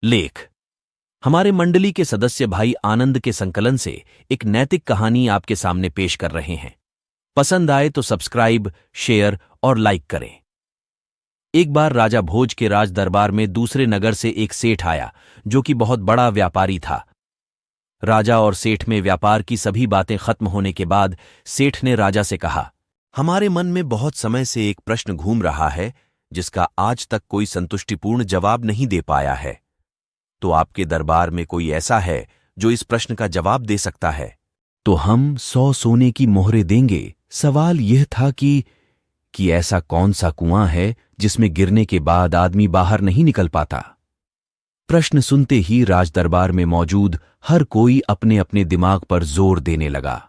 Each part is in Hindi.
लेख हमारे मंडली के सदस्य भाई आनंद के संकलन से एक नैतिक कहानी आपके सामने पेश कर रहे हैं। पसंद आए तो सब्सक्राइब, शेयर और लाइक करें। एक बार राजा भोज के राज दरबार में दूसरे नगर से एक सेठ आया जो कि बहुत बड़ा व्यापारी था। राजा और सेठ में व्यापार की सभी बातें खत्म होने के बाद सेठ ने राजा से कहा, हमारे मन में बहुत समय से एक प्रश्न घूम रहा है जिसका आज तक कोई संतुष्टिपूर्ण जवाब नहीं दे पाया है। तो आपके दरबार में कोई ऐसा है जो इस प्रश्न का जवाब दे सकता है? तो हम 100 सोने की मोहरें देंगे। सवाल यह था कि ऐसा कौन सा कुआं है जिसमें गिरने के बाद आदमी बाहर नहीं निकल पाता। प्रश्न सुनते ही राजदरबार में मौजूद हर कोई अपने अपने दिमाग पर जोर देने लगा।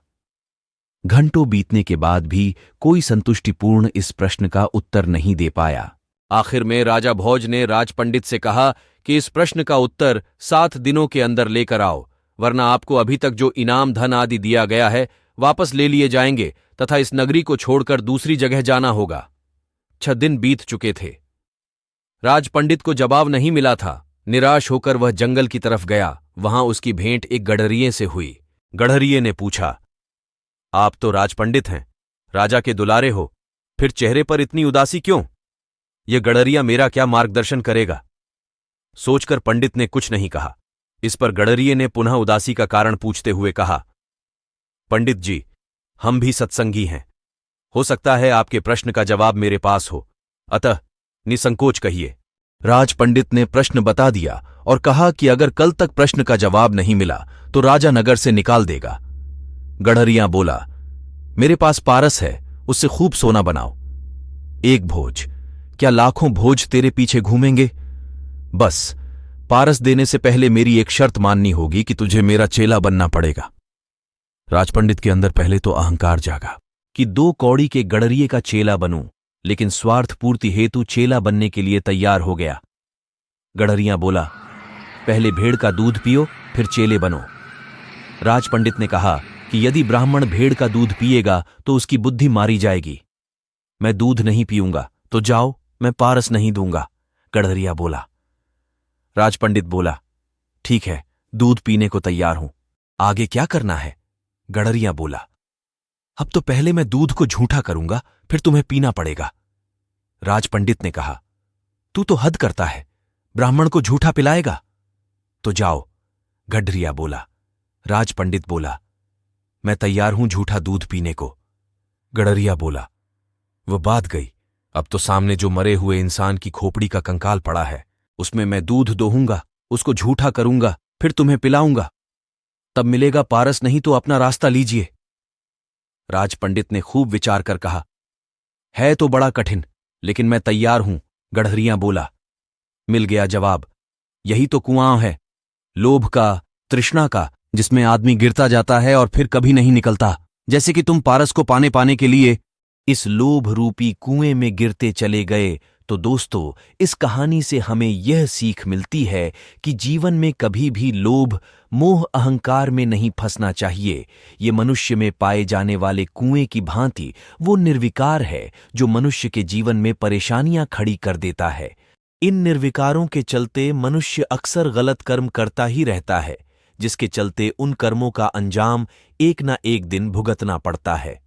घंटों बीतने के बाद भी कोई संतुष्टिपूर्ण इस प्रश्न का उत्तर नहीं दे पाया। आखिर में राजा भोज ने राज पंडित से कहा कि इस प्रश्न का उत्तर 7 दिनों के अंदर लेकर आओ, वरना आपको अभी तक जो इनाम धन आदि दिया गया है वापस ले लिए जाएंगे तथा इस नगरी को छोड़कर दूसरी जगह जाना होगा। 6 दिन बीत चुके थे। राज पंडित को जवाब नहीं मिला था। निराश होकर वह जंगल की तरफ गया। वहां उसकी भेंट एक गडरिये से हुई। गडरिये ने पूछा, आप तो राज पंडित हैं, राजा के दुलारे हो, फिर चेहरे पर इतनी उदासी क्यों? यह गडरिया मेरा क्या मार्गदर्शन करेगा? सोचकर पंडित ने कुछ नहीं कहा। इस पर गडरिये ने पुनः उदासी का कारण पूछते हुए कहा, पंडित जी, हम भी सत्संगी हैं। हो सकता है आपके प्रश्न का जवाब मेरे पास हो, अतः निसंकोच कहिए। राज पंडित ने प्रश्न बता दिया और कहा कि अगर कल तक प्रश्न का जवाब नहीं मिला तो राजा नगर से निकाल देगा। गडरिया बोला, मेरे पास पारस है, उससे खूब सोना बनाओ। एक भोज, क्या लाखों भोज तेरे पीछे घूमेंगे? बस पारस देने से पहले मेरी एक शर्त माननी होगी कि तुझे मेरा चेला बनना पड़ेगा। राजपंडित के अंदर पहले तो अहंकार जागा कि 2 कौड़ी के गडरिये का चेला बनूं, लेकिन स्वार्थ पूर्ति हेतु चेला बनने के लिए तैयार हो गया। गडरिया बोला, पहले भेड़ का दूध पियो, फिर चेले बनो। राजपंडित ने कहा कि यदि ब्राह्मण भेड़ का दूध पिएगा तो उसकी बुद्धि मारी जाएगी। मैं दूध नहीं पीऊंगा, तो जाओ, मैं पारस नहीं दूंगा। गडरिया बोला। राजपंडित बोला, ठीक है, दूध पीने को तैयार हूं, आगे क्या करना है? गडरिया बोला, अब तो पहले मैं दूध को झूठा करूंगा, फिर तुम्हें पीना पड़ेगा। राजपंडित ने कहा, तू तो हद करता है, ब्राह्मण को झूठा पिलाएगा? तो जाओ। गडरिया बोला। राजपंडित बोला, मैं तैयार हूं झूठा दूध पीने को। गडरिया बोला, वह बात गई, अब तो सामने जो मरे हुए इंसान की खोपड़ी का कंकाल पड़ा है, उसमें मैं दूध दोहूंगा, उसको झूठा करूंगा, फिर तुम्हें पिलाऊंगा, तब मिलेगा पारस, नहीं तो अपना रास्ता लीजिए। राजपंडित ने खूब विचार कर कहा, है तो बड़ा कठिन, लेकिन मैं तैयार हूं। गडरिया बोला। मिल गया जवाब, यही तो कुआं है, लोभ का, तृष्णा का, जिसमें आदमी गिरता जाता है और फिर कभी नहीं निकलता। जैसे कि तुम पारस को पाने के लिए इस लोभ रूपी कुएं में गिरते चले गए। तो दोस्तों, इस कहानी से हमें यह सीख मिलती है कि जीवन में कभी भी लोभ, मोह, अहंकार में नहीं फंसना चाहिए। ये मनुष्य में पाए जाने वाले कुएं की भांति वो निर्विकार है जो मनुष्य के जीवन में परेशानियां खड़ी कर देता है। इन निर्विकारों के चलते मनुष्य अक्सर गलत कर्म करता ही रहता है, जिसके चलते उन कर्मों का अंजाम एक ना एक दिन भुगतना पड़ता है।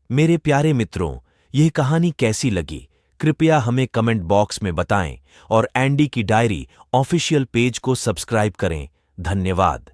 मेरे प्यारे मित्रों, यह कहानी कैसी लगी कृपया हमें कमेंट बॉक्स में बताएं और एंडी की डायरी ऑफिशियल पेज को सब्सक्राइब करें। धन्यवाद।